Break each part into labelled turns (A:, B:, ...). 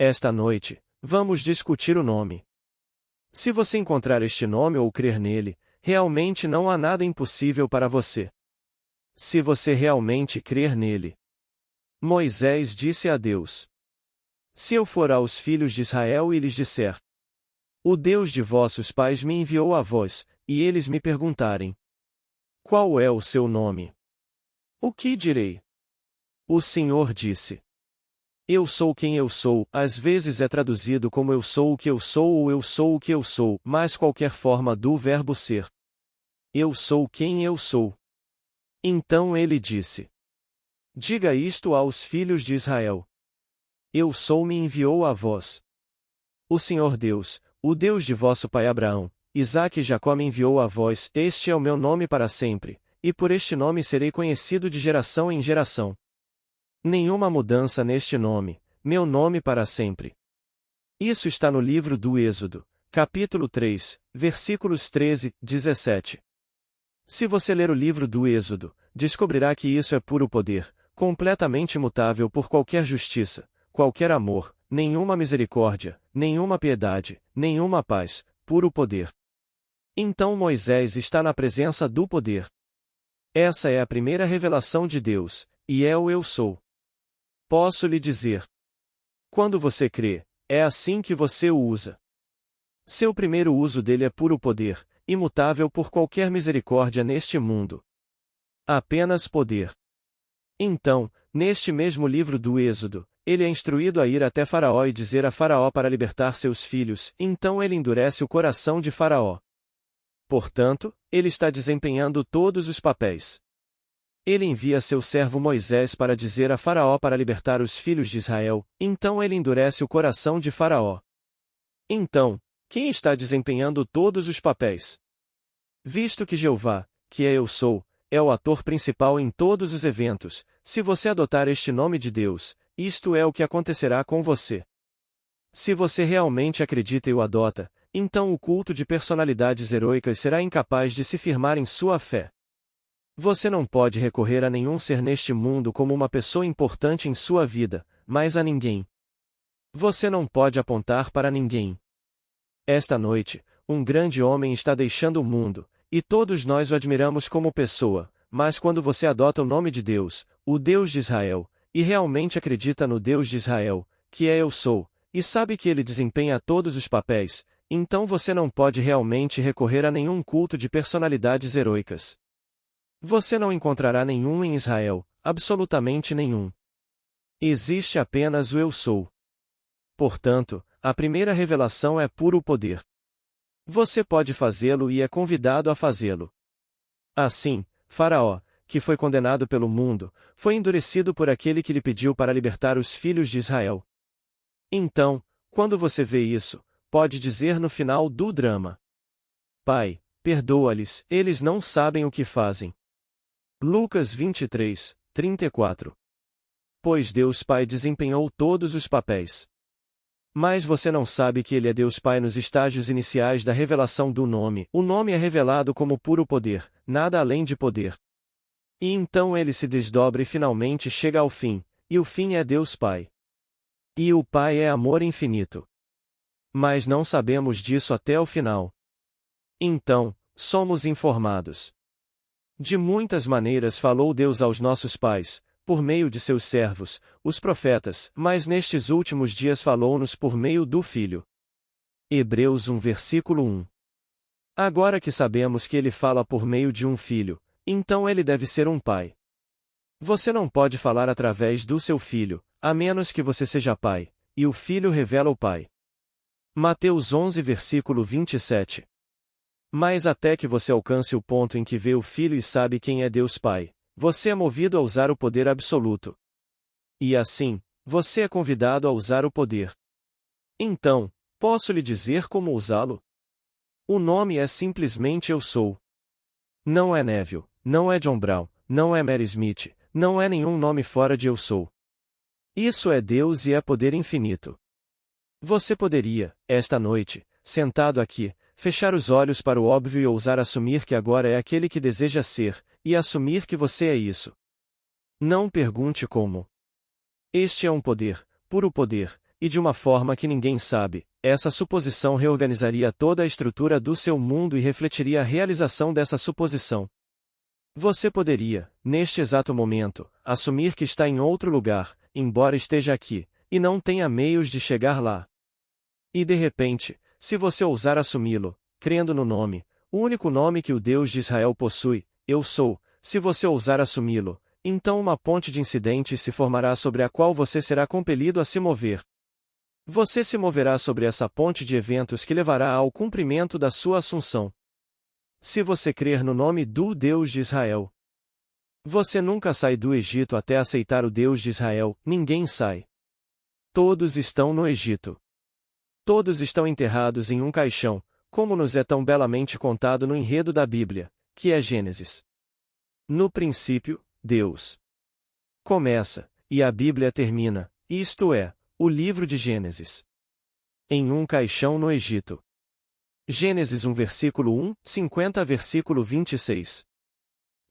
A: Esta noite, vamos discutir o nome. Se você encontrar este nome ou crer nele, realmente não há nada impossível para você. Se você realmente crer nele. Moisés disse a Deus: Se eu for aos filhos de Israel e lhes disser: O Deus de vossos pais me enviou a vós, e eles me perguntarem: Qual é o seu nome? O que direi? O Senhor disse: Eu sou quem eu sou. Às vezes é traduzido como eu sou o que eu sou ou eu sou o que eu sou, mas qualquer forma do verbo ser. Eu sou quem eu sou. Então ele disse: Diga isto aos filhos de Israel. Eu sou me enviou a vós. O Senhor Deus, o Deus de vosso pai Abraão, Isaque e Jacó me enviou a vós. Este é o meu nome para sempre, e por este nome serei conhecido de geração em geração. Nenhuma mudança neste nome, meu nome para sempre. Isso está no livro do Êxodo, capítulo 3, versículos 13, 17. Se você ler o livro do Êxodo, descobrirá que isso é puro poder, completamente imutável por qualquer justiça, qualquer amor, nenhuma misericórdia, nenhuma piedade, nenhuma paz, puro poder. Então Moisés está na presença do poder. Essa é a primeira revelação de Deus, e é o eu sou. Posso lhe dizer. Quando você crê, é assim que você o usa. Seu primeiro uso dele é puro poder, imutável por qualquer misericórdia neste mundo. Apenas poder. Então, neste mesmo livro do Êxodo, ele é instruído a ir até Faraó e dizer a Faraó para libertar seus filhos, então ele endurece o coração de Faraó. Portanto, ele está desempenhando todos os papéis. Ele envia seu servo Moisés para dizer a Faraó para libertar os filhos de Israel, então ele endurece o coração de Faraó. Então, quem está desempenhando todos os papéis? Visto que Jeová, que é eu sou, é o ator principal em todos os eventos, se você adotar este nome de Deus, isto é o que acontecerá com você. Se você realmente acredita e o adota, então o culto de personalidades heroicas será incapaz de se firmar em sua fé. Você não pode recorrer a nenhum ser neste mundo como uma pessoa importante em sua vida, mas a ninguém. Você não pode apontar para ninguém. Esta noite, um grande homem está deixando o mundo, e todos nós o admiramos como pessoa, mas quando você adota o nome de Deus, o Deus de Israel, e realmente acredita no Deus de Israel, que é eu sou, e sabe que ele desempenha todos os papéis, então você não pode realmente recorrer a nenhum culto de personalidades heroicas. Você não encontrará nenhum em Israel, absolutamente nenhum. Existe apenas o eu sou. Portanto, a primeira revelação é puro poder. Você pode fazê-lo e é convidado a fazê-lo. Assim, Faraó, que foi condenado pelo mundo, foi endurecido por aquele que lhe pediu para libertar os filhos de Israel. Então, quando você vê isso, pode dizer no final do drama: Pai, perdoa-lhes, eles não sabem o que fazem. Lucas 23, 34. Pois Deus Pai desempenhou todos os papéis. Mas você não sabe que Ele é Deus Pai nos estágios iniciais da revelação do nome. O nome é revelado como puro poder, nada além de poder. E então ele se desdobra e finalmente chega ao fim, e o fim é Deus Pai. E o Pai é amor infinito. Mas não sabemos disso até o final. Então, somos informados. De muitas maneiras falou Deus aos nossos pais, por meio de seus servos, os profetas, mas nestes últimos dias falou-nos por meio do Filho. Hebreus 1 versículo 1. Agora que sabemos que ele fala por meio de um filho, então ele deve ser um pai. Você não pode falar através do seu filho, a menos que você seja pai, e o filho revela o pai. Mateus 11 versículo 27. Mas até que você alcance o ponto em que vê o Filho e sabe quem é Deus Pai, você é movido a usar o poder absoluto. E assim, você é convidado a usar o poder. Então, posso lhe dizer como usá-lo? O nome é simplesmente Eu Sou. Não é Neville, não é John Brown, não é Mary Smith, não é nenhum nome fora de Eu Sou. Isso é Deus e é poder infinito. Você poderia, esta noite, sentado aqui, fechar os olhos para o óbvio e ousar assumir que agora é aquele que deseja ser, e assumir que você é isso. Não pergunte como. Este é um poder, puro poder, e de uma forma que ninguém sabe, essa suposição reorganizaria toda a estrutura do seu mundo e refletiria a realização dessa suposição. Você poderia, neste exato momento, assumir que está em outro lugar, embora esteja aqui, e não tenha meios de chegar lá. E de repente, se você ousar assumi-lo, crendo no nome, o único nome que o Deus de Israel possui, Eu sou, se você ousar assumi-lo, então uma ponte de incidentes se formará sobre a qual você será compelido a se mover. Você se moverá sobre essa ponte de eventos que levará ao cumprimento da sua assunção. Se você crer no nome do Deus de Israel, você nunca sai do Egito até aceitar o Deus de Israel, ninguém sai. Todos estão no Egito. Todos estão enterrados em um caixão, como nos é tão belamente contado no enredo da Bíblia, que é Gênesis. No princípio, Deus começa, e a Bíblia termina, isto é, o livro de Gênesis. Em um caixão no Egito. Gênesis 1 versículo 1, 50 versículo 26.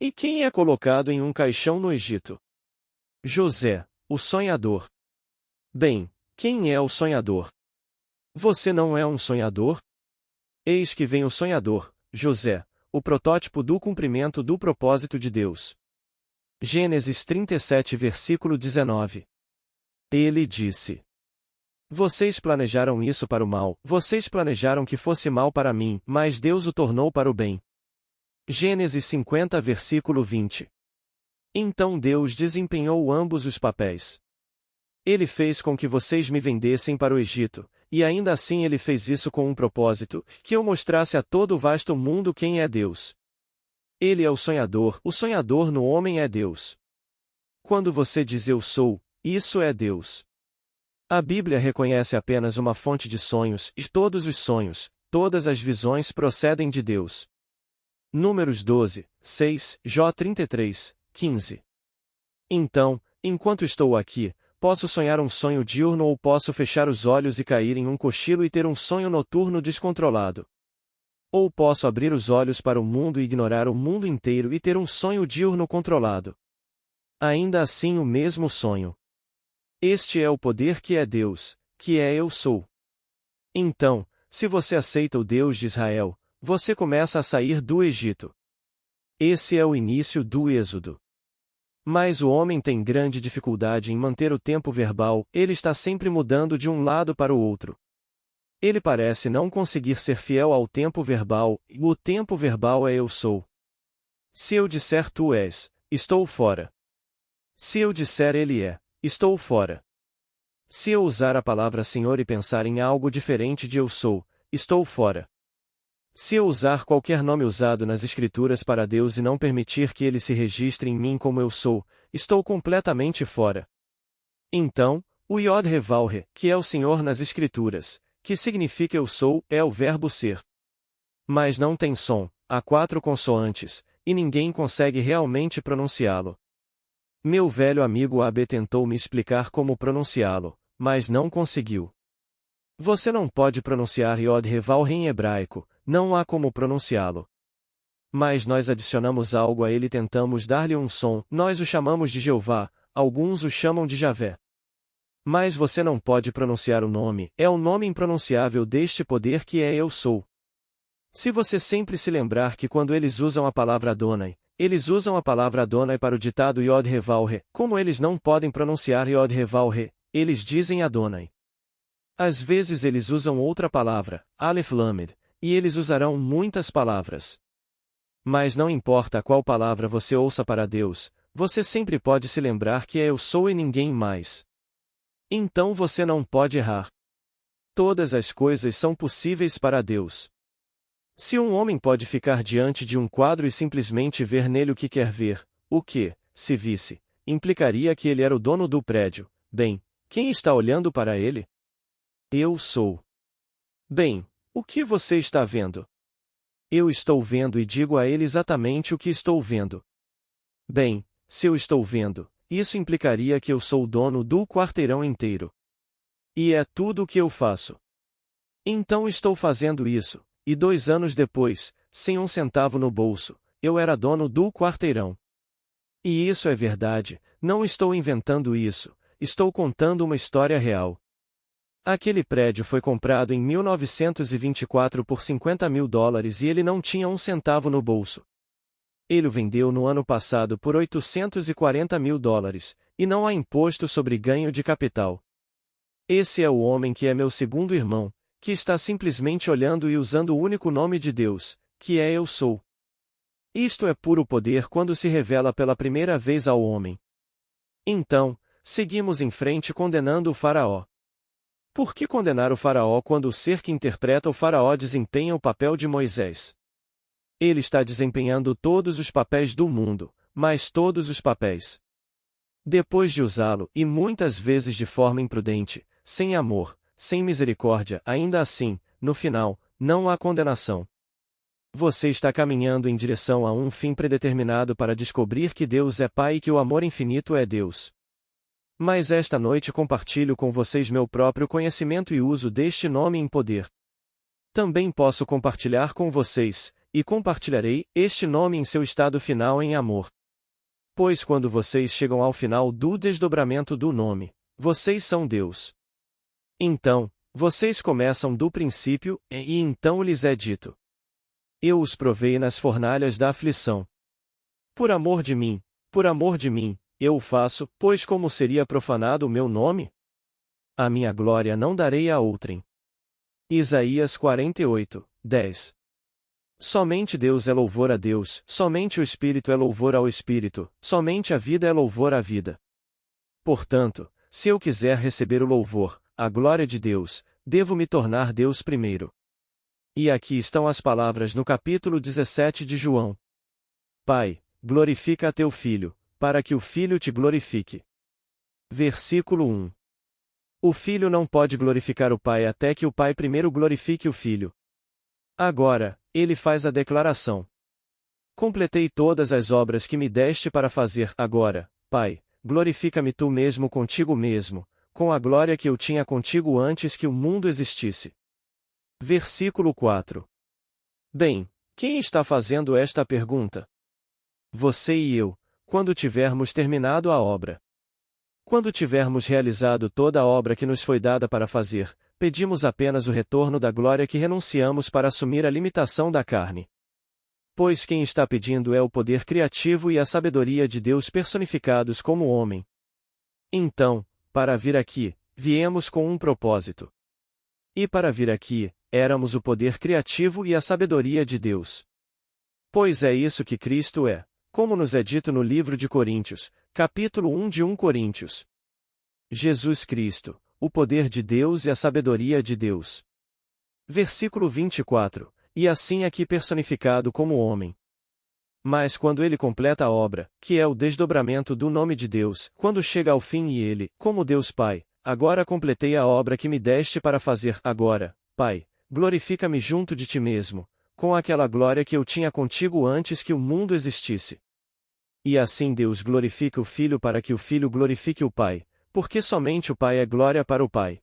A: E quem é colocado em um caixão no Egito? José, o sonhador. Bem, quem é o sonhador? Você não é um sonhador? Eis que vem o sonhador, José, o protótipo do cumprimento do propósito de Deus. Gênesis 37 versículo 19. Ele disse: Vocês planejaram isso para o mal, vocês planejaram que fosse mal para mim, mas Deus o tornou para o bem. Gênesis 50 versículo 20. Então Deus desempenhou ambos os papéis. Ele fez com que vocês me vendessem para o Egito, e ainda assim ele fez isso com um propósito, que eu mostrasse a todo o vasto mundo quem é Deus. Ele é o sonhador no homem é Deus. Quando você diz eu sou, isso é Deus. A Bíblia reconhece apenas uma fonte de sonhos, e todos os sonhos, todas as visões procedem de Deus. Números 12, 6, Jó 33, 15. Então, enquanto estou aqui, posso sonhar um sonho diurno ou posso fechar os olhos e cair em um cochilo e ter um sonho noturno descontrolado. Ou posso abrir os olhos para o mundo e ignorar o mundo inteiro e ter um sonho diurno controlado. Ainda assim o mesmo sonho. Este é o poder que é Deus, que é Eu Sou. Então, se você aceita o Deus de Israel, você começa a sair do Egito. Esse é o início do Êxodo. Mas o homem tem grande dificuldade em manter o tempo verbal, ele está sempre mudando de um lado para o outro. Ele parece não conseguir ser fiel ao tempo verbal, e o tempo verbal é Eu Sou. Se eu disser tu és, estou fora. Se eu disser ele é, estou fora. Se eu usar a palavra Senhor e pensar em algo diferente de eu sou, estou fora. Se eu usar qualquer nome usado nas Escrituras para Deus e não permitir que ele se registre em mim como eu sou, estou completamente fora. Então, o Yod-He-Vav-He, que é o Senhor nas Escrituras, que significa eu sou, é o verbo ser. Mas não tem som, há 4 consoantes, e ninguém consegue realmente pronunciá-lo. Meu velho amigo AB tentou me explicar como pronunciá-lo, mas não conseguiu. Você não pode pronunciar Yod-He-Vav-He em hebraico, não há como pronunciá-lo. Mas nós adicionamos algo a ele e tentamos dar-lhe um som, nós o chamamos de Jeová, alguns o chamam de Javé. Mas você não pode pronunciar o nome, é o nome impronunciável deste poder que é Eu Sou. Se você sempre se lembrar que quando eles usam a palavra Adonai, eles usam a palavra Adonai para o ditado Yod-He-Vav-He, como eles não podem pronunciar Yod-He-Vav-He, eles dizem Adonai. Às vezes eles usam outra palavra, Aleph Lamed, e eles usarão muitas palavras. Mas não importa qual palavra você ouça para Deus, você sempre pode se lembrar que é Eu Sou e ninguém mais. Então você não pode errar. Todas as coisas são possíveis para Deus. Se um homem pode ficar diante de um quadro e simplesmente ver nele o que quer ver, o que, se visse, implicaria que ele era o dono do prédio, bem, quem está olhando para ele? Eu sou. Bem, o que você está vendo? Eu estou vendo e digo a ele exatamente o que estou vendo. Bem, se eu estou vendo, isso implicaria que eu sou o dono do quarteirão inteiro. E é tudo o que eu faço. Então estou fazendo isso, e 2 anos depois, sem 1 centavo no bolso, eu era dono do quarteirão. E isso é verdade, não estou inventando isso, estou contando uma história real. Aquele prédio foi comprado em 1924 por $50.000 e ele não tinha um centavo no bolso. Ele o vendeu no ano passado por $840.000, e não há imposto sobre ganho de capital. Esse é o homem que é meu segundo irmão, que está simplesmente olhando e usando o único nome de Deus, que é Eu Sou. Isto é puro poder quando se revela pela primeira vez ao homem. Então, seguimos em frente condenando o faraó. Por que condenar o faraó quando o ser que interpreta o faraó desempenha o papel de Moisés? Ele está desempenhando todos os papéis do mundo, mas todos os papéis. Depois de usá-lo, e muitas vezes de forma imprudente, sem amor, sem misericórdia, ainda assim, no final, não há condenação. Você está caminhando em direção a um fim predeterminado para descobrir que Deus é Pai e que o amor infinito é Deus. Mas esta noite compartilho com vocês meu próprio conhecimento e uso deste nome em poder. Também posso compartilhar com vocês, e compartilharei, este nome em seu estado final em amor. Pois quando vocês chegam ao final do desdobramento do nome, vocês são Deus. Então, vocês começam do princípio, e então lhes é dito: Eu os provei nas fornalhas da aflição. Por amor de mim, eu o faço, pois como seria profanado o meu nome? A minha glória não darei a outrem. Isaías 48, 10. Somente Deus é louvor a Deus, somente o Espírito é louvor ao Espírito, somente a vida é louvor à vida. Portanto, se eu quiser receber o louvor, a glória de Deus, devo me tornar Deus primeiro. E aqui estão as palavras no capítulo 17 de João. Pai, glorifica a teu Filho, para que o Filho te glorifique. Versículo 1. O Filho não pode glorificar o Pai até que o Pai primeiro glorifique o Filho. Agora, ele faz a declaração: Completei todas as obras que me deste para fazer. Agora, Pai, glorifica-me tu mesmo contigo mesmo, com a glória que eu tinha contigo antes que o mundo existisse. Versículo 4. Bem, quem está fazendo esta pergunta? Você e eu, quando tivermos terminado a obra. Quando tivermos realizado toda a obra que nos foi dada para fazer, pedimos apenas o retorno da glória que renunciamos para assumir a limitação da carne. Pois quem está pedindo é o poder criativo e a sabedoria de Deus personificados como homem. Então, para vir aqui, viemos com um propósito. E para vir aqui, éramos o poder criativo e a sabedoria de Deus. Pois é isso que Cristo é, como nos é dito no livro de Coríntios, capítulo 1 de 1 Coríntios. Jesus Cristo, o poder de Deus e a sabedoria de Deus. Versículo 24, e assim aqui personificado como homem. Mas quando ele completa a obra, que é o desdobramento do nome de Deus, quando chega ao fim e ele, como Deus Pai, agora completei a obra que me deste para fazer. Agora, Pai, glorifica-me junto de ti mesmo, com aquela glória que eu tinha contigo antes que o mundo existisse. E assim Deus glorifica o Filho para que o Filho glorifique o Pai, porque somente o Pai é glória para o Pai.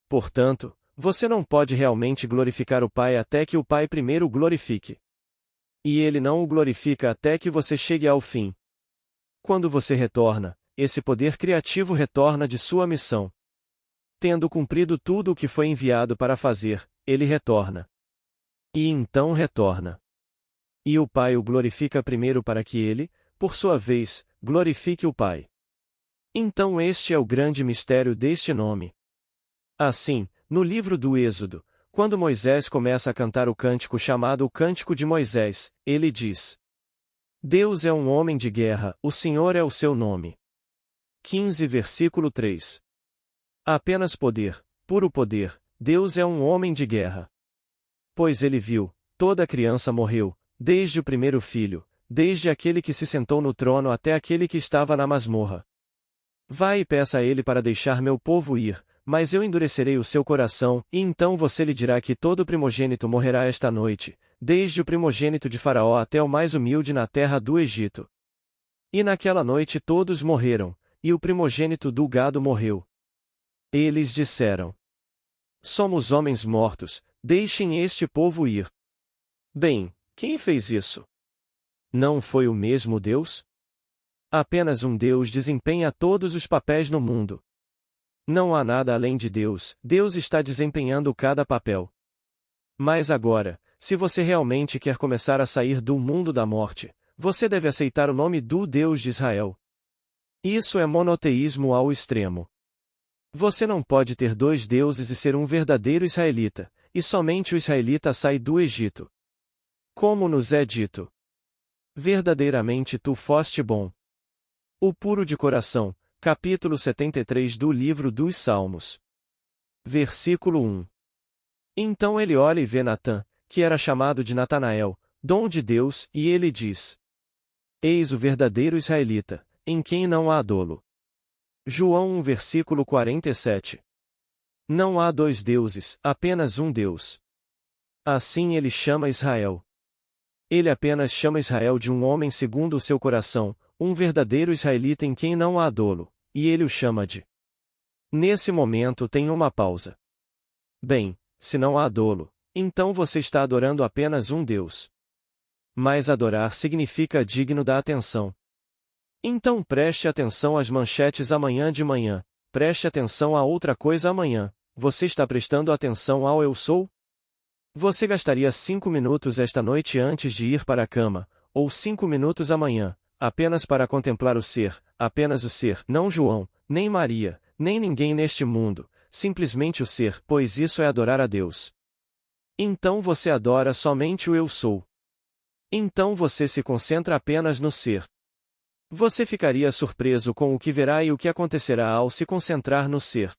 A: Portanto, você não pode realmente glorificar o Pai até que o Pai primeiro o glorifique. E ele não o glorifica até que você chegue ao fim. Quando você retorna, esse poder criativo retorna de sua missão. Tendo cumprido tudo o que foi enviado para fazer, ele retorna. E então retorna. E o Pai o glorifica primeiro para que ele, por sua vez, glorifique o Pai. Então este é o grande mistério deste nome. Assim, no livro do Êxodo, quando Moisés começa a cantar o cântico chamado o Cântico de Moisés, ele diz: Deus é um homem de guerra, o Senhor é o seu nome. 15 versículo 3. Apenas poder, puro poder, Deus é um homem de guerra. Pois ele viu, toda criança morreu, desde o primeiro filho, desde aquele que se sentou no trono até aquele que estava na masmorra. Vai e peça a ele para deixar meu povo ir, mas eu endurecerei o seu coração, e então você lhe dirá que todo primogênito morrerá esta noite, desde o primogênito de Faraó até o mais humilde na terra do Egito. E naquela noite todos morreram, e o primogênito do gado morreu. Eles disseram: Somos homens mortos, deixem este povo ir. Bem, quem fez isso? Não foi o mesmo Deus? Apenas um Deus desempenha todos os papéis no mundo. Não há nada além de Deus, Deus está desempenhando cada papel. Mas agora, se você realmente quer começar a sair do mundo da morte, você deve aceitar o nome do Deus de Israel. Isso é monoteísmo ao extremo. Você não pode ter dois deuses e ser um verdadeiro israelita, e somente o israelita sai do Egito. Como nos é dito: verdadeiramente tu foste bom. O puro de coração, capítulo 73 do livro dos Salmos. Versículo 1. Então ele olha e vê Natã, que era chamado de Natanael, dom de Deus, e ele diz: Eis o verdadeiro israelita, em quem não há dolo. João 1 versículo 47. Não há dois deuses, apenas um Deus. Assim ele chama Israel. Ele apenas chama Israel de um homem segundo o seu coração, um verdadeiro israelita em quem não há dolo, e ele o chama de. Nesse momento tem uma pausa. Bem, se não há dolo, então você está adorando apenas um Deus. Mas adorar significa digno da atenção. Então preste atenção às manchetes amanhã de manhã, preste atenção a outra coisa amanhã. Você está prestando atenção ao eu sou? Você gastaria 5 minutos esta noite antes de ir para a cama, ou 5 minutos amanhã, apenas para contemplar o ser, apenas o ser, não João, nem Maria, nem ninguém neste mundo, simplesmente o ser, pois isso é adorar a Deus. Então você adora somente o eu sou. Então você se concentra apenas no ser. Você ficaria surpreso com o que verá e o que acontecerá ao se concentrar no ser.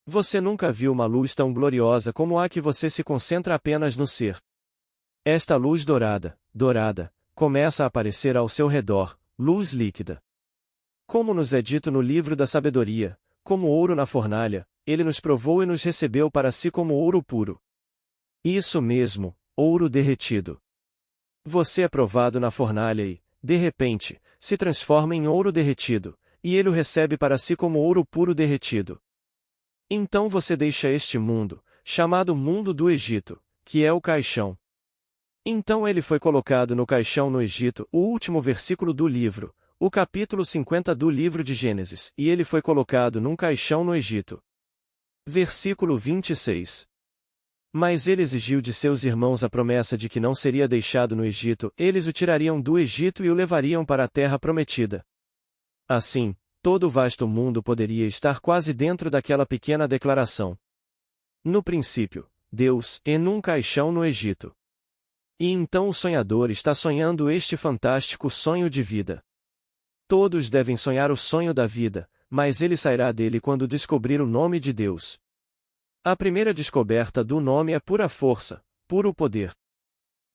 A: Você nunca viu uma luz tão gloriosa como a que você se concentra apenas no ser. Esta luz dourada, começa a aparecer ao seu redor, luz líquida. Como nos é dito no livro da sabedoria, como ouro na fornalha, ele nos provou e nos recebeu para si como ouro puro. Isso mesmo, ouro derretido. Você é provado na fornalha e, de repente, se transforma em ouro derretido, e ele o recebe para si como ouro puro derretido. Então você deixa este mundo, chamado mundo do Egito, que é o caixão. Então ele foi colocado no caixão no Egito, o último versículo do livro, o capítulo 50 do livro de Gênesis, e ele foi colocado num caixão no Egito. Versículo 26. Mas ele exigiu de seus irmãos a promessa de que não seria deixado no Egito, eles o tirariam do Egito e o levariam para a terra prometida. Assim, todo o vasto mundo poderia estar quase dentro daquela pequena declaração. No princípio, Deus, num caixão no Egito. E então o sonhador está sonhando este fantástico sonho de vida. Todos devem sonhar o sonho da vida, mas ele sairá dele quando descobrir o nome de Deus. A primeira descoberta do nome é pura força, puro poder.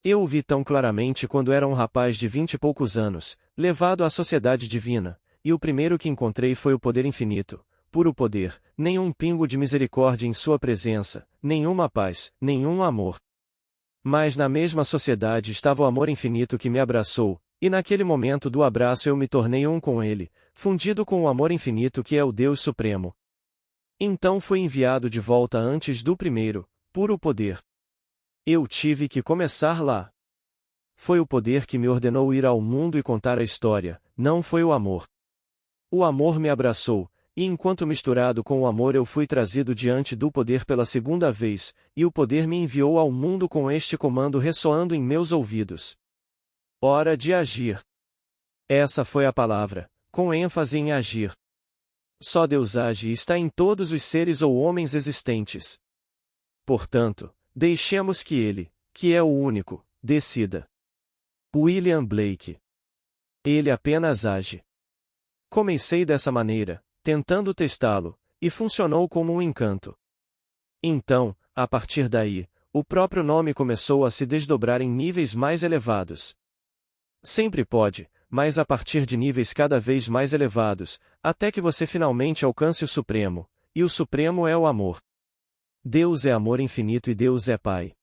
A: Eu o vi tão claramente quando era um rapaz de 20 e poucos anos, levado à sociedade divina, e o primeiro que encontrei foi o poder infinito, puro poder, nenhum pingo de misericórdia em sua presença, nenhuma paz, nenhum amor. Mas na mesma sociedade estava o amor infinito que me abraçou, e naquele momento do abraço eu me tornei um com ele, fundido com o amor infinito que é o Deus Supremo. Então fui enviado de volta antes do primeiro, puro poder. Eu tive que começar lá. Foi o poder que me ordenou ir ao mundo e contar a história, não foi o amor. O amor me abraçou, e enquanto misturado com o amor eu fui trazido diante do poder pela segunda vez, e o poder me enviou ao mundo com este comando ressoando em meus ouvidos. Hora de agir. Essa foi a palavra, com ênfase em agir. Só Deus age e está em todos os seres ou homens existentes. Portanto, deixemos que Ele, que é o único, decida. William Blake. Ele apenas age. Comecei dessa maneira, tentando testá-lo, e funcionou como um encanto. Então, a partir daí, o próprio nome começou a se desdobrar em níveis mais elevados. Sempre pode, mas a partir de níveis cada vez mais elevados, até que você finalmente alcance o Supremo, e o Supremo é o amor. Deus é amor infinito e Deus é Pai.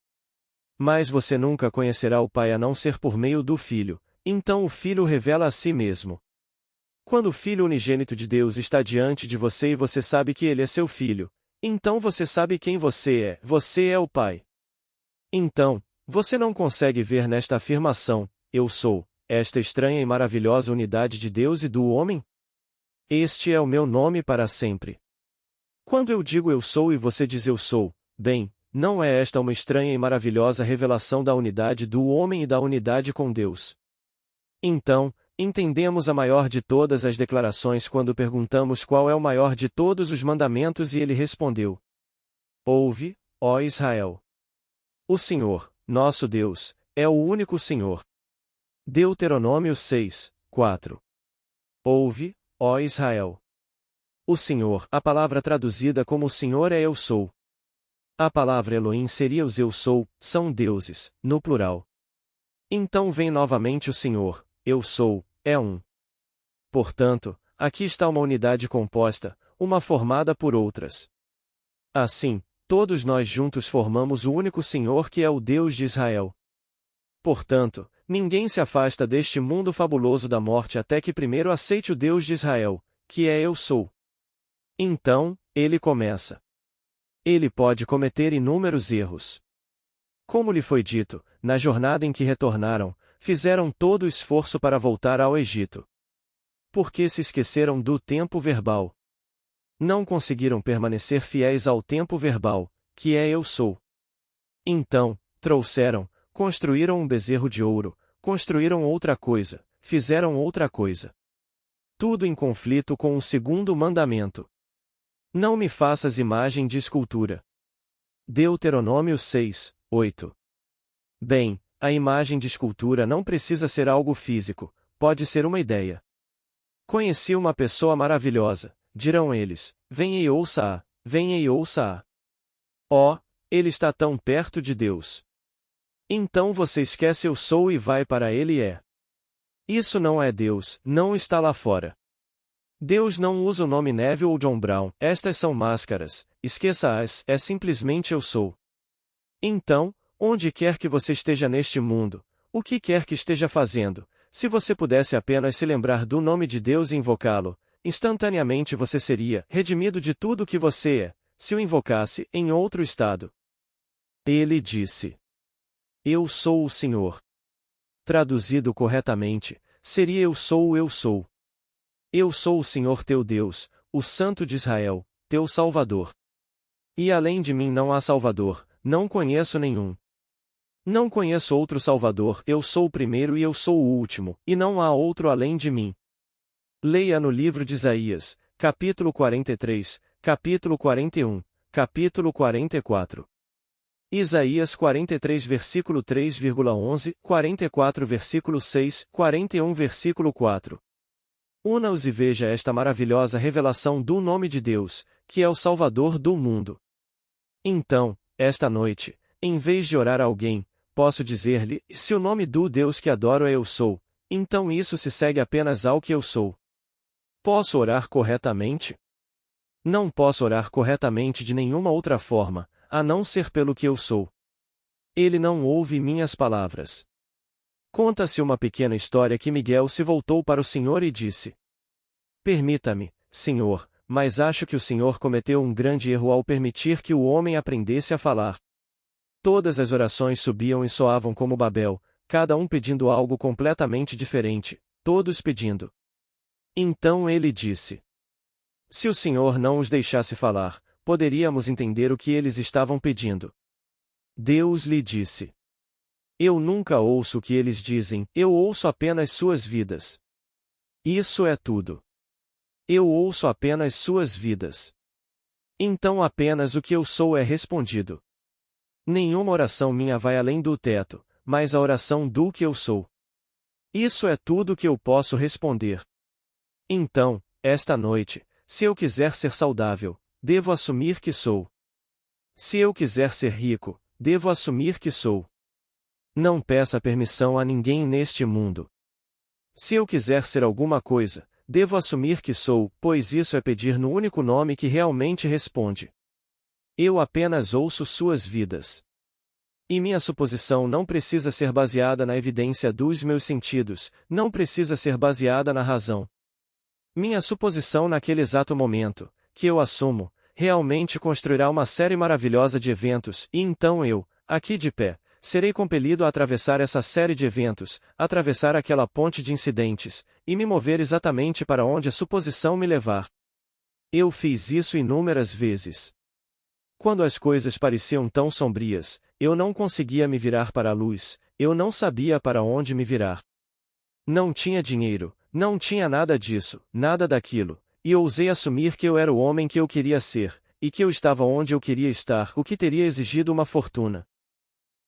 A: Mas você nunca conhecerá o Pai a não ser por meio do Filho, então o Filho revela a si mesmo. Quando o Filho unigênito de Deus está diante de você e você sabe que ele é seu Filho, então você sabe quem você é o Pai. Então, você não consegue ver nesta afirmação, eu sou, esta estranha e maravilhosa unidade de Deus e do homem? Este é o meu nome para sempre. Quando eu digo eu sou e você diz eu sou, bem, não é esta uma estranha e maravilhosa revelação da unidade do homem e da unidade com Deus? Então, entendemos a maior de todas as declarações quando perguntamos qual é o maior de todos os mandamentos e ele respondeu: Ouve, ó Israel. O Senhor, nosso Deus, é o único Senhor. Deuteronômio 6, 4. Ouve, ó Israel. O Senhor, a palavra traduzida como o Senhor é eu sou. A palavra Elohim seria os eu sou, são deuses, no plural. Então vem novamente o Senhor, eu sou, é um. Portanto, aqui está uma unidade composta, uma formada por outras. Assim, todos nós juntos formamos o único Senhor que é o Deus de Israel. Portanto, ninguém se afasta deste mundo fabuloso da morte até que primeiro aceite o Deus de Israel, que é eu sou. Então, ele começa. Ele pode cometer inúmeros erros. Como lhe foi dito, na jornada em que retornaram, fizeram todo o esforço para voltar ao Egito. Porque se esqueceram do tempo verbal. Não conseguiram permanecer fiéis ao tempo verbal, que é eu sou. Então, trouxeram, construíram um bezerro de ouro, construíram outra coisa, fizeram outra coisa. Tudo em conflito com o segundo mandamento. Não me faças imagem de escultura. Deuteronômio 6, 8. Bem, a imagem de escultura não precisa ser algo físico, pode ser uma ideia. Conheci uma pessoa maravilhosa, dirão eles, venha e ouça-a, venha e ouça-a. Oh, ele está tão perto de Deus. Então você esquece eu sou e vai para ele e é. Isso não é Deus, não está lá fora. Deus não usa o nome Neville ou John Brown, estas são máscaras, esqueça-as, é simplesmente eu sou. Então, onde quer que você esteja neste mundo, o que quer que esteja fazendo, se você pudesse apenas se lembrar do nome de Deus e invocá-lo, instantaneamente você seria redimido de tudo o que você é, se o invocasse em outro estado. Ele disse: Eu sou o Senhor. Traduzido corretamente, seria eu sou o eu sou. Eu sou o Senhor teu Deus, o Santo de Israel, teu Salvador. E além de mim não há Salvador, não conheço nenhum. Não conheço outro Salvador, eu sou o primeiro e eu sou o último, e não há outro além de mim. Leia no livro de Isaías, capítulo 43, capítulo 41, capítulo 44. Isaías 43 versículo 3,11, 44 versículo 6, 41 versículo 4. Una-os e veja esta maravilhosa revelação do nome de Deus, que é o Salvador do mundo. Então, esta noite, em vez de orar a alguém, posso dizer-lhe, se o nome do Deus que adoro é eu sou, então isso se segue apenas ao que eu sou. Posso orar corretamente? Não posso orar corretamente de nenhuma outra forma, a não ser pelo que eu sou. Ele não ouve minhas palavras. Conta-se uma pequena história que Miguel se voltou para o Senhor e disse: Permita-me, Senhor, mas acho que o Senhor cometeu um grande erro ao permitir que o homem aprendesse a falar. Todas as orações subiam e soavam como Babel, cada um pedindo algo completamente diferente, todos pedindo. Então ele disse: Se o Senhor não os deixasse falar, poderíamos entender o que eles estavam pedindo. Deus lhe disse: Eu nunca ouço o que eles dizem, eu ouço apenas suas vidas. Isso é tudo. Eu ouço apenas suas vidas. Então apenas o que eu sou é respondido. Nenhuma oração minha vai além do teto, mas a oração do que eu sou. Isso é tudo que eu posso responder. Então, esta noite, se eu quiser ser saudável, devo assumir que sou. Se eu quiser ser rico, devo assumir que sou. Não peça permissão a ninguém neste mundo. Se eu quiser ser alguma coisa, devo assumir que sou, pois isso é pedir no único nome que realmente responde. Eu apenas ouço suas vidas. E minha suposição não precisa ser baseada na evidência dos meus sentidos, não precisa ser baseada na razão. Minha suposição naquele exato momento, que eu assumo, realmente construirá uma série maravilhosa de eventos, e então eu, aqui de pé, serei compelido a atravessar essa série de eventos, atravessar aquela ponte de incidentes, e me mover exatamente para onde a suposição me levar. Eu fiz isso inúmeras vezes. Quando as coisas pareciam tão sombrias, eu não conseguia me virar para a luz, eu não sabia para onde me virar. Não tinha dinheiro, não tinha nada disso, nada daquilo, e ousei assumir que eu era o homem que eu queria ser, e que eu estava onde eu queria estar, o que teria exigido uma fortuna.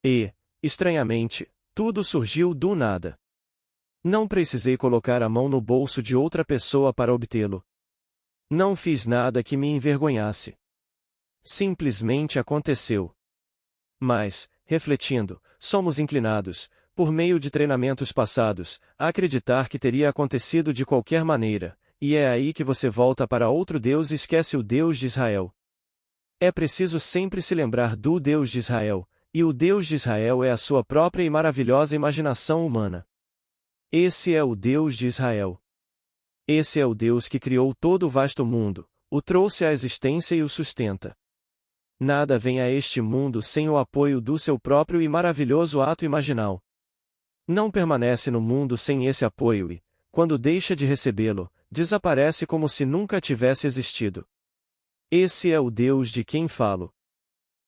A: E, estranhamente, tudo surgiu do nada. Não precisei colocar a mão no bolso de outra pessoa para obtê-lo. Não fiz nada que me envergonhasse. Simplesmente aconteceu. Mas, refletindo, somos inclinados, por meio de treinamentos passados, a acreditar que teria acontecido de qualquer maneira, e é aí que você volta para outro Deus e esquece o Deus de Israel. É preciso sempre se lembrar do Deus de Israel, e o Deus de Israel é a sua própria e maravilhosa imaginação humana. Esse é o Deus de Israel. Esse é o Deus que criou todo o vasto mundo, o trouxe à existência e o sustenta. Nada vem a este mundo sem o apoio do seu próprio e maravilhoso ato imaginal. Não permanece no mundo sem esse apoio e, quando deixa de recebê-lo, desaparece como se nunca tivesse existido. Esse é o Deus de quem falo.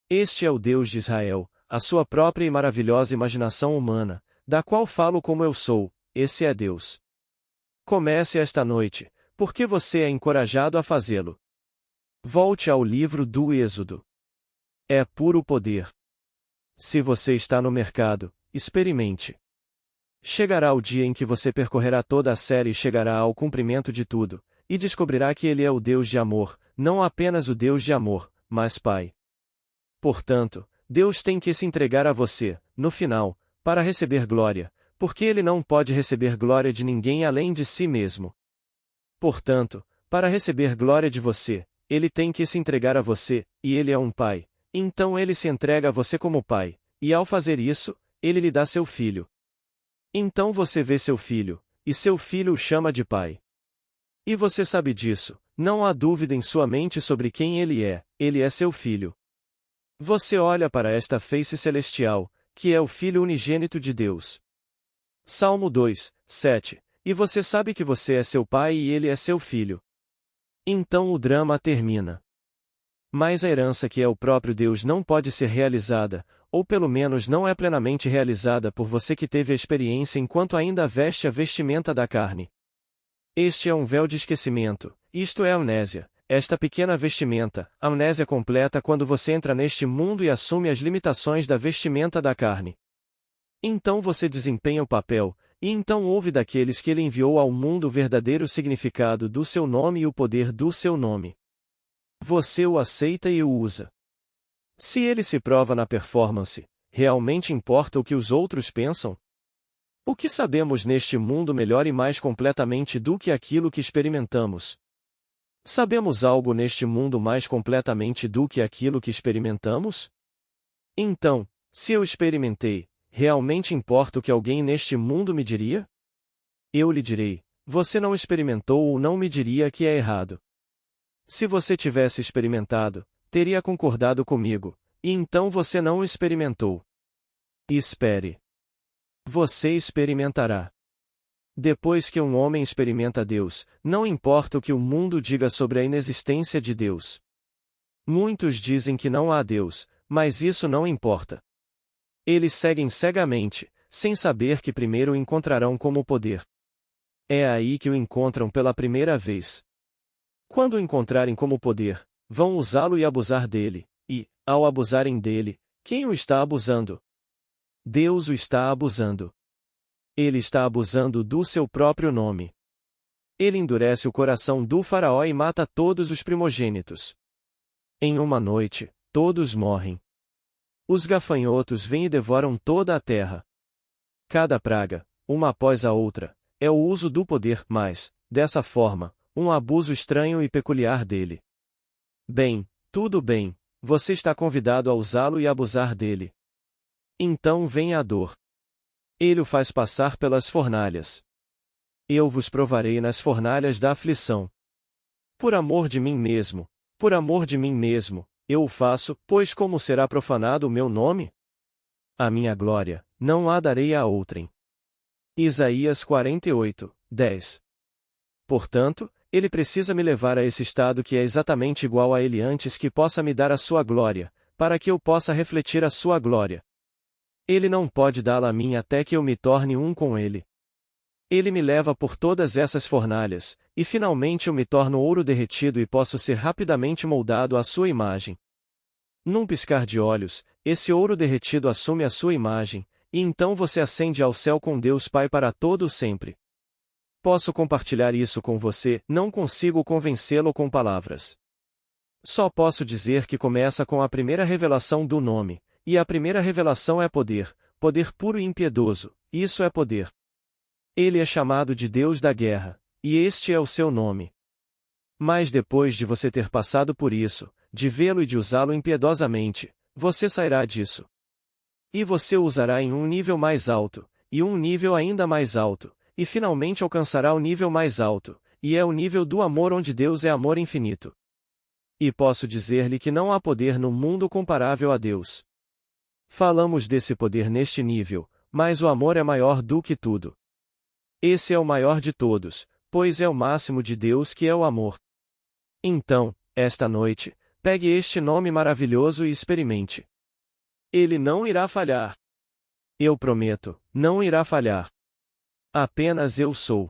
A: Este é o Deus de Israel, a sua própria e maravilhosa imaginação humana, da qual falo como eu sou, esse é Deus. Comece esta noite, porque você é encorajado a fazê-lo. Volte ao livro do Êxodo. É puro poder. Se você está no mercado, experimente. Chegará o dia em que você percorrerá toda a série e chegará ao cumprimento de tudo, e descobrirá que Ele é o Deus de amor, não apenas o Deus de amor, mas Pai. Portanto, Deus tem que se entregar a você, no final, para receber glória, porque Ele não pode receber glória de ninguém além de si mesmo. Portanto, para receber glória de você, Ele tem que se entregar a você, e Ele é um Pai. Então Ele se entrega a você como Pai, e ao fazer isso, Ele lhe dá seu filho. Então você vê seu filho, e seu filho o chama de Pai. E você sabe disso, não há dúvida em sua mente sobre quem ele é seu filho. Você olha para esta face celestial, que é o Filho unigênito de Deus. Salmo 2, 7, e você sabe que você é seu pai e ele é seu filho. Então o drama termina. Mas a herança que é o próprio Deus não pode ser realizada, ou pelo menos não é plenamente realizada por você que teve a experiência enquanto ainda veste a vestimenta da carne. Este é um véu de esquecimento, isto é amnésia, esta pequena vestimenta, amnésia completa quando você entra neste mundo e assume as limitações da vestimenta da carne. Então você desempenha o papel, e então ouve daqueles que ele enviou ao mundo o verdadeiro significado do seu nome e o poder do seu nome. Você o aceita e o usa. Se ele se prova na performance, realmente importa o que os outros pensam? O que sabemos neste mundo melhor e mais completamente do que aquilo que experimentamos? Sabemos algo neste mundo mais completamente do que aquilo que experimentamos? Então, se eu experimentei, realmente importa o que alguém neste mundo me diria? Eu lhe direi, você não experimentou ou não me diria que é errado. Se você tivesse experimentado, teria concordado comigo, e então você não experimentou. Espere. Você experimentará. Depois que um homem experimenta Deus, não importa o que o mundo diga sobre a inexistência de Deus. Muitos dizem que não há Deus, mas isso não importa. Eles seguem cegamente, sem saber que primeiro o encontrarão como poder. É aí que o encontram pela primeira vez. Quando o encontrarem como poder, vão usá-lo e abusar dele, e, ao abusarem dele, quem o está abusando? Deus o está abusando. Ele está abusando do seu próprio nome. Ele endurece o coração do faraó e mata todos os primogênitos. Em uma noite, todos morrem. Os gafanhotos vêm e devoram toda a terra. Cada praga, uma após a outra, é o uso do poder, mas, dessa forma, um abuso estranho e peculiar dele. Bem, tudo bem, você está convidado a usá-lo e abusar dele. Então vem a dor. Ele o faz passar pelas fornalhas. Eu vos provarei nas fornalhas da aflição. Por amor de mim mesmo, eu o faço, pois como será profanado o meu nome? A minha glória, não a darei a outrem. Isaías 48, 10. Portanto, ele precisa me levar a esse estado que é exatamente igual a ele antes que possa me dar a sua glória, para que eu possa refletir a sua glória. Ele não pode dá-la a mim até que eu me torne um com ele. Ele me leva por todas essas fornalhas, e finalmente eu me torno ouro derretido e posso ser rapidamente moldado à sua imagem. Num piscar de olhos, esse ouro derretido assume a sua imagem, e então você ascende ao céu com Deus Pai para todo o sempre. Posso compartilhar isso com você, não consigo convencê-lo com palavras. Só posso dizer que começa com a primeira revelação do nome, e a primeira revelação é poder, poder puro e impiedoso, isso é poder. Ele é chamado de Deus da guerra, e este é o seu nome. Mas depois de você ter passado por isso, de vê-lo e de usá-lo impiedosamente, você sairá disso. E você o usará em um nível mais alto, e um nível ainda mais alto, e finalmente alcançará o nível mais alto, e é o nível do amor onde Deus é amor infinito. E posso dizer-lhe que não há poder no mundo comparável a Deus. Falamos desse poder neste nível, mas o amor é maior do que tudo. Esse é o maior de todos, pois é o máximo de Deus que é o amor. Então, esta noite, pegue este nome maravilhoso e experimente. Ele não irá falhar. Eu prometo, não irá falhar. Apenas eu sou.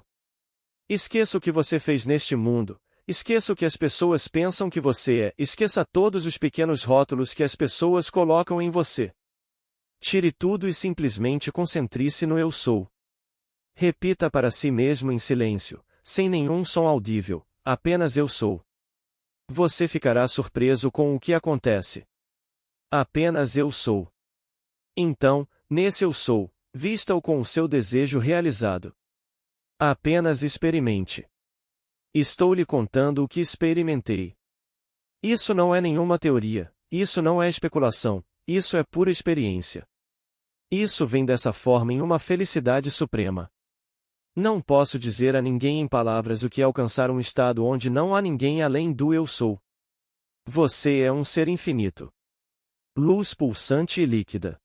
A: Esqueça o que você fez neste mundo, esqueça o que as pessoas pensam que você é, esqueça todos os pequenos rótulos que as pessoas colocam em você. Tire tudo e simplesmente concentre-se no eu sou. Repita para si mesmo em silêncio, sem nenhum som audível, apenas eu sou. Você ficará surpreso com o que acontece. Apenas eu sou. Então, nesse eu sou, vista-o com o seu desejo realizado. Apenas experimente. Estou lhe contando o que experimentei. Isso não é nenhuma teoria, isso não é especulação, isso é pura experiência. Isso vem dessa forma em uma felicidade suprema. Não posso dizer a ninguém em palavras o que é alcançar um estado onde não há ninguém além do eu sou. Você é um ser infinito. Luz pulsante e líquida.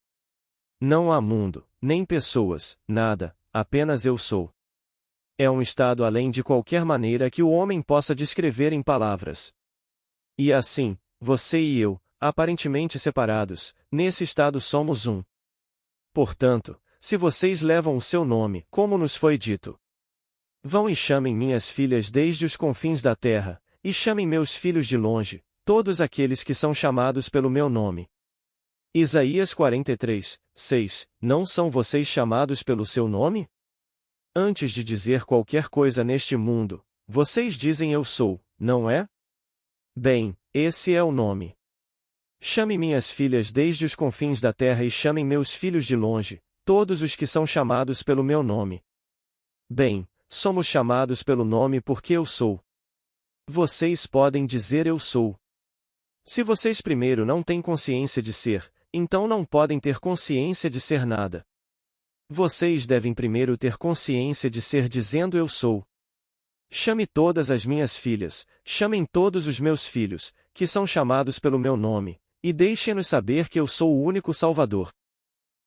A: Não há mundo, nem pessoas, nada, apenas eu sou. É um estado além de qualquer maneira que o homem possa descrever em palavras. E assim, você e eu, aparentemente separados, nesse estado somos um. Portanto, se vocês levam o seu nome, como nos foi dito, vão e chamem minhas filhas desde os confins da terra, e chamem meus filhos de longe, todos aqueles que são chamados pelo meu nome. Isaías 43, 6, não são vocês chamados pelo seu nome? Antes de dizer qualquer coisa neste mundo, vocês dizem eu sou, não é? Bem, esse é o nome. Chame minhas filhas desde os confins da terra e chamem meus filhos de longe, todos os que são chamados pelo meu nome. Bem, somos chamados pelo nome porque eu sou. Vocês podem dizer eu sou. Se vocês primeiro não têm consciência de ser, então não podem ter consciência de ser nada. Vocês devem primeiro ter consciência de ser dizendo eu sou. Chame todas as minhas filhas, chamem todos os meus filhos, que são chamados pelo meu nome, e deixem-nos saber que eu sou o único Salvador.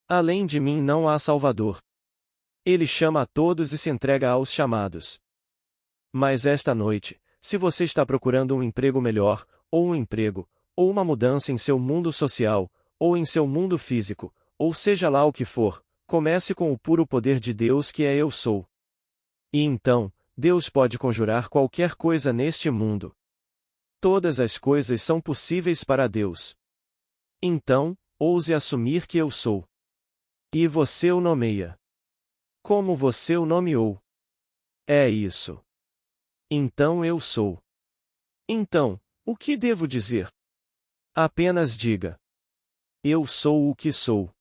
A: Além de mim não há Salvador. Ele chama a todos e se entrega aos chamados. Mas esta noite, se você está procurando um emprego melhor, ou um emprego, ou uma mudança em seu mundo social, ou em seu mundo físico, ou seja lá o que for, comece com o puro poder de Deus que é eu sou. E então, Deus pode conjurar qualquer coisa neste mundo. Todas as coisas são possíveis para Deus. Então, ouse assumir que eu sou. E você o nomeia. Como você o nomeou? É isso. Então eu sou. Então, o que devo dizer? Apenas diga. Eu sou o que sou.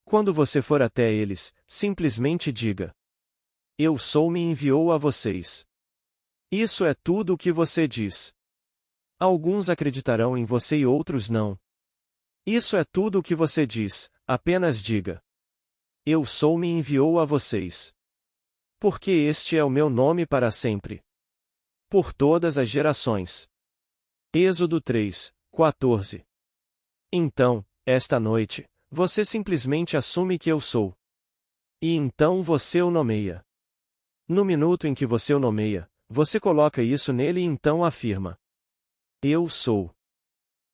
A: Quando você for até eles, simplesmente diga. Eu sou me enviou a vocês. Isso é tudo o que você diz. Alguns acreditarão em você e outros não. Isso é tudo o que você diz, apenas diga. Eu sou me enviou a vocês. Porque este é o meu nome para sempre. Por todas as gerações. Êxodo 3, 14. Então, esta noite, você simplesmente assume que eu sou. E então você o nomeia. No minuto em que você o nomeia, você coloca isso nele e então afirma: eu sou.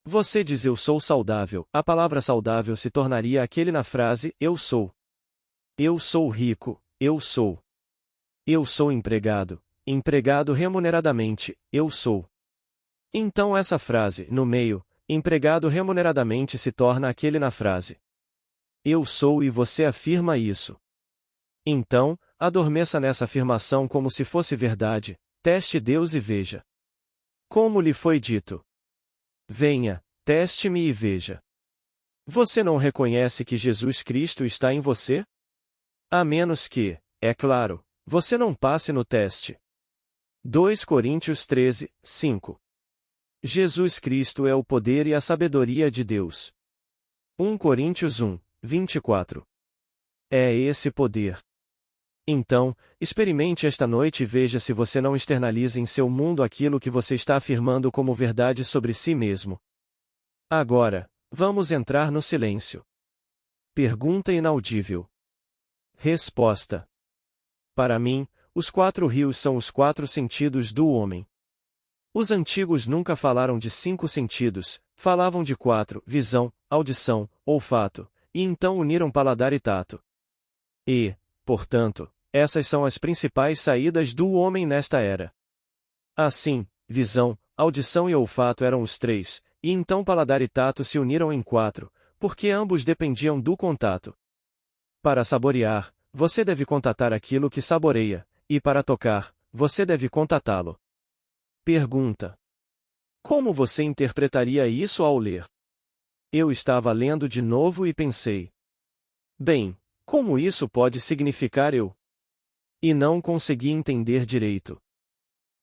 A: Você diz eu sou saudável, a palavra saudável se tornaria aquele na frase eu sou. Eu sou rico, eu sou. Eu sou empregado, empregado remuneradamente, eu sou. Então essa frase, no meio, empregado remuneradamente se torna aquele na frase. Eu sou e você afirma isso. Então, adormeça nessa afirmação como se fosse verdade, teste Deus e veja. Como lhe foi dito? Venha, teste-me e veja. Você não reconhece que Jesus Cristo está em você? A menos que, é claro, você não passe no teste. 2 Coríntios 13, 5. Jesus Cristo é o poder e a sabedoria de Deus. 1 Coríntios 1, 24. É esse poder. Então, experimente esta noite e veja se você não externaliza em seu mundo aquilo que você está afirmando como verdade sobre si mesmo. Agora, vamos entrar no silêncio. Pergunta inaudível. Resposta. Para mim, os 4 rios são os 4 sentidos do homem. Os antigos nunca falaram de 5 sentidos, falavam de 4, visão, audição, olfato, e então uniram paladar e tato. E, portanto, essas são as principais saídas do homem nesta era. Assim, visão, audição e olfato eram os 3, e então paladar e tato se uniram em 4, porque ambos dependiam do contato. Para saborear, você deve contatar aquilo que saboreia, e para tocar, você deve contatá-lo. Pergunta: como você interpretaria isso ao ler? Eu estava lendo de novo e pensei: bem, como isso pode significar eu? E não consegui entender direito.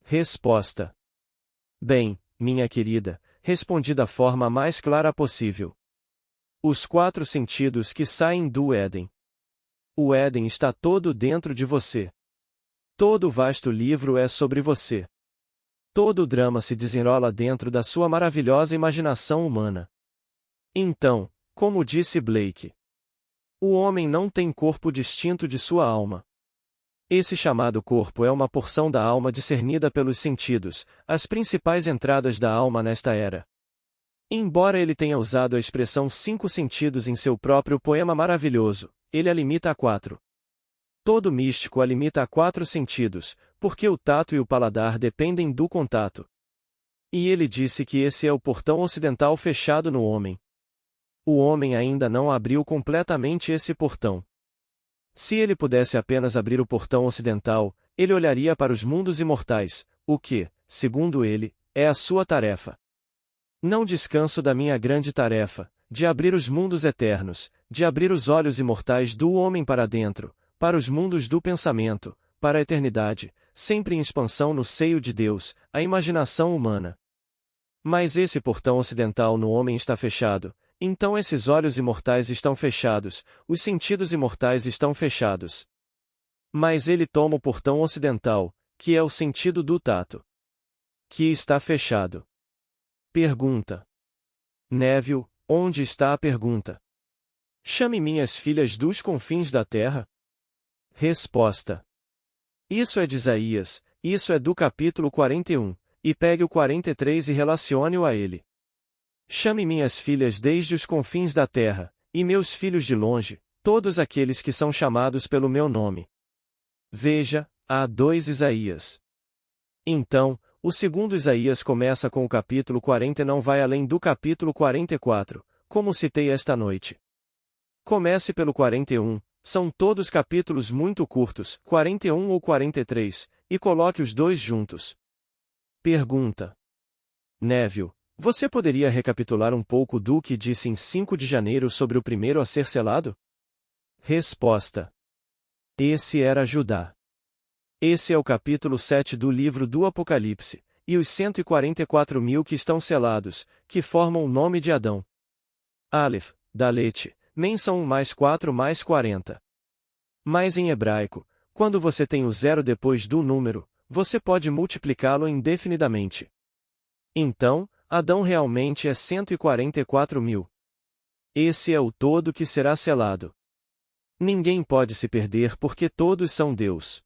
A: Resposta: bem, minha querida, respondi da forma mais clara possível. Os 4 sentidos que saem do Éden. O Éden está todo dentro de você. Todo o vasto livro é sobre você. Todo o drama se desenrola dentro da sua maravilhosa imaginação humana. Então, como disse Blake, o homem não tem corpo distinto de sua alma. Esse chamado corpo é uma porção da alma discernida pelos sentidos, as principais entradas da alma nesta era. Embora ele tenha usado a expressão 5 sentidos em seu próprio poema maravilhoso, ele a limita a 4. Todo místico a limita a 4 sentidos, porque o tato e o paladar dependem do contato. E ele disse que esse é o portão ocidental fechado no homem. O homem ainda não abriu completamente esse portão. Se ele pudesse apenas abrir o portão ocidental, ele olharia para os mundos imortais, o que, segundo ele, é a sua tarefa. Não descanso da minha grande tarefa, de abrir os mundos eternos, de abrir os olhos imortais do homem para dentro, para os mundos do pensamento, para a eternidade, sempre em expansão no seio de Deus, a imaginação humana. Mas esse portão ocidental no homem está fechado, então esses olhos imortais estão fechados, os sentidos imortais estão fechados. Mas ele toma o portão ocidental, que é o sentido do tato, que está fechado. Pergunta. Neville, onde está a pergunta? Chame minhas filhas dos confins da terra? Resposta. Isso é de Isaías, isso é do capítulo 41, e pegue o 43 e relacione-o a ele. Chame minhas filhas desde os confins da terra, e meus filhos de longe, todos aqueles que são chamados pelo meu nome. Veja, há 2 Isaías. Então, o segundo Isaías começa com o capítulo 40 e não vai além do capítulo 44, como citei esta noite. Comece pelo 41, são todos capítulos muito curtos, 41 ou 43, e coloque os 2 juntos. Pergunta. Neville, você poderia recapitular um pouco do que disse em 5 de janeiro sobre o primeiro a ser selado? Resposta. Esse era Judá. Esse é o capítulo 7 do livro do Apocalipse, e os 144.000 que estão selados, que formam o nome de Adão. Aleph, Dalet, Men são 1 mais 4 mais 40. Mas em hebraico, quando você tem o 0 depois do número, você pode multiplicá-lo indefinidamente. Então, Adão realmente é 144.000. Esse é o todo que será selado. Ninguém pode se perder porque todos são Deus.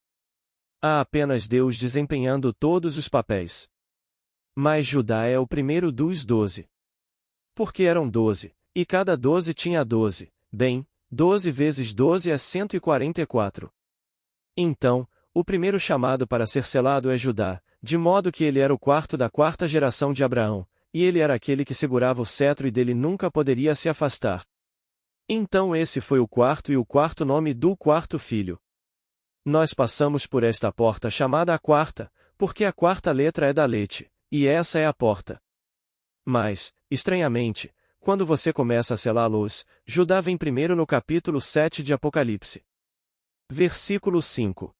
A: Há apenas Deus desempenhando todos os papéis. Mas Judá é o primeiro dos 12. Porque eram 12, e cada 12 tinha 12, bem, 12 vezes 12 é 144. Então, o primeiro chamado para ser selado é Judá, de modo que ele era o quarto da quarta geração de Abraão, e ele era aquele que segurava o cetro e dele nunca poderia se afastar. Então esse foi o quarto e o quarto nome do quarto filho. Nós passamos por esta porta chamada a quarta, porque a quarta letra é da leite, e essa é a porta. Mas, estranhamente, quando você começa a selá-los, Judá vem primeiro no capítulo 7 de Apocalipse. Versículo 5.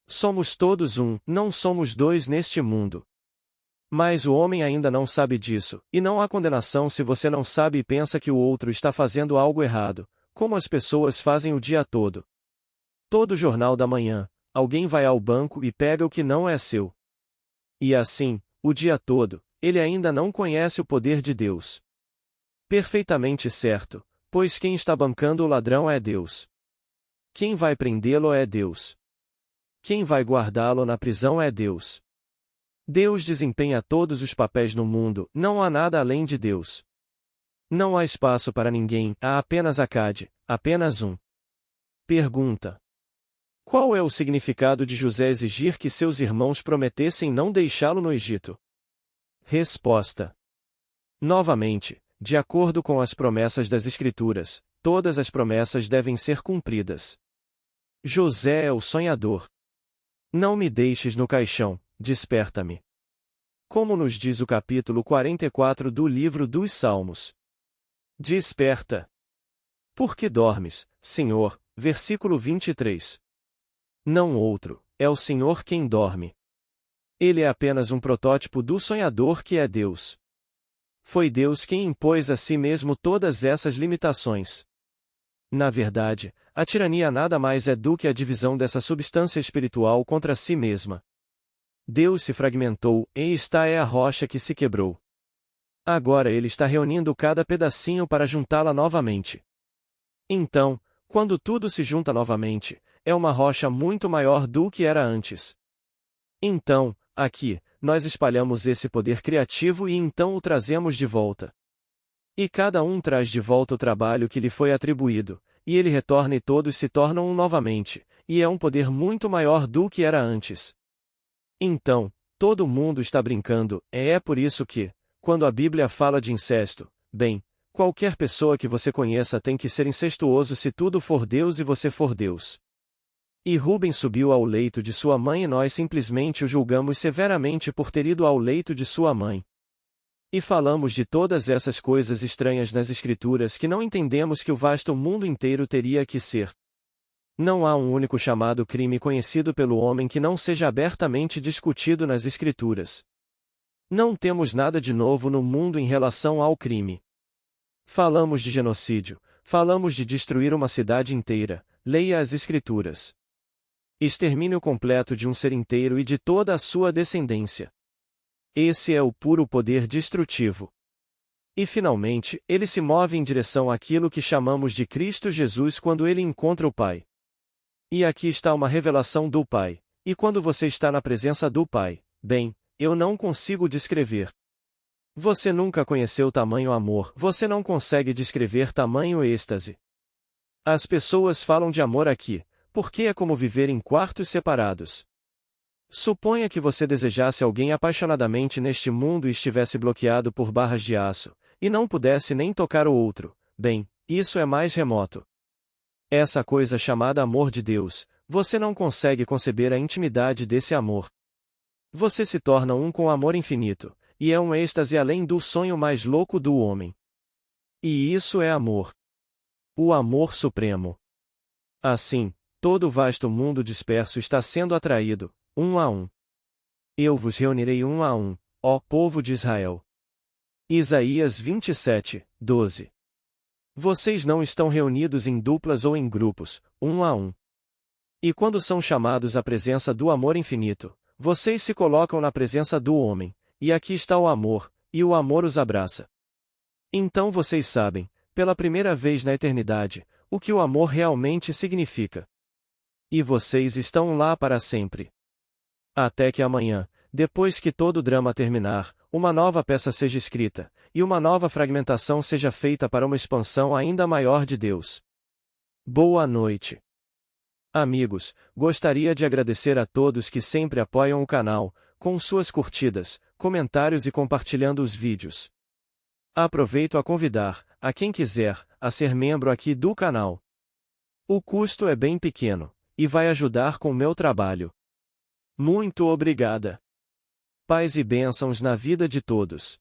A: Somos todos um, não somos dois neste mundo. Mas o homem ainda não sabe disso, e não há condenação se você não sabe e pensa que o outro está fazendo algo errado, como as pessoas fazem o dia todo. Todo jornal da manhã, alguém vai ao banco e pega o que não é seu. E assim, o dia todo, ele ainda não conhece o poder de Deus. Perfeitamente certo, pois quem está bancando o ladrão é Deus. Quem vai prendê-lo é Deus. Quem vai guardá-lo na prisão é Deus. Deus desempenha todos os papéis no mundo, não há nada além de Deus. Não há espaço para ninguém, há apenas Acade, apenas um. Pergunta: qual é o significado de José exigir que seus irmãos prometessem não deixá-lo no Egito? Resposta: novamente, de acordo com as promessas das Escrituras, todas as promessas devem ser cumpridas. José é o sonhador. Não me deixes no caixão, desperta-me. Como nos diz o capítulo 44 do livro dos Salmos. Desperta. Por que dormes, Senhor? Versículo 23. Não outro, é o Senhor quem dorme. Ele é apenas um protótipo do sonhador que é Deus. Foi Deus quem impôs a si mesmo todas essas limitações. Na verdade, a tirania nada mais é do que a divisão dessa substância espiritual contra si mesma. Deus se fragmentou, e esta é a rocha que se quebrou. Agora ele está reunindo cada pedacinho para juntá-la novamente. Então, quando tudo se junta novamente, é uma rocha muito maior do que era antes. Então, aqui, nós espalhamos esse poder criativo e então o trazemos de volta. E cada um traz de volta o trabalho que lhe foi atribuído, e ele retorna e todos se tornam um novamente, e é um poder muito maior do que era antes. Então, todo mundo está brincando, é por isso que, quando a Bíblia fala de incesto, bem, qualquer pessoa que você conheça tem que ser incestuoso se tudo for Deus e você for Deus. E Rubem subiu ao leito de sua mãe e nós simplesmente o julgamos severamente por ter ido ao leito de sua mãe. E falamos de todas essas coisas estranhas nas Escrituras que não entendemos que o vasto mundo inteiro teria que ser. Não há um único chamado crime conhecido pelo homem que não seja abertamente discutido nas Escrituras. Não temos nada de novo no mundo em relação ao crime. Falamos de genocídio, falamos de destruir uma cidade inteira, leia as Escrituras. Extermínio completo de um ser inteiro e de toda a sua descendência. Esse é o puro poder destrutivo. E finalmente, ele se move em direção àquilo que chamamos de Cristo Jesus quando ele encontra o Pai. E aqui está uma revelação do Pai, e quando você está na presença do Pai, bem, eu não consigo descrever. Você nunca conheceu tamanho amor, você não consegue descrever tamanho êxtase. As pessoas falam de amor aqui, porque é como viver em quartos separados. Suponha que você desejasse alguém apaixonadamente neste mundo e estivesse bloqueado por barras de aço, e não pudesse nem tocar o outro, bem, isso é mais remoto. Essa coisa chamada amor de Deus, você não consegue conceber a intimidade desse amor. Você se torna um com amor infinito, e é um êxtase além do sonho mais louco do homem. E isso é amor. O amor supremo. Assim, todo o vasto mundo disperso está sendo atraído, um a um. Eu vos reunirei um a um, ó povo de Israel. Isaías 27, 12. Vocês não estão reunidos em duplas ou em grupos, um a um. E quando são chamados à presença do amor infinito, vocês se colocam na presença do homem, e aqui está o amor, e o amor os abraça. Então vocês sabem, pela primeira vez na eternidade, o que o amor realmente significa. E vocês estão lá para sempre. Até que amanhã, depois que todo o drama terminar, uma nova peça seja escrita, e uma nova fragmentação seja feita para uma expansão ainda maior de Deus. Boa noite. Amigos, gostaria de agradecer a todos que sempre apoiam o canal, com suas curtidas, comentários e compartilhando os vídeos. Aproveito a convidar, a quem quiser, a ser membro aqui do canal. O custo é bem pequeno, e vai ajudar com o meu trabalho. Muito obrigada. Paz e bênçãos na vida de todos.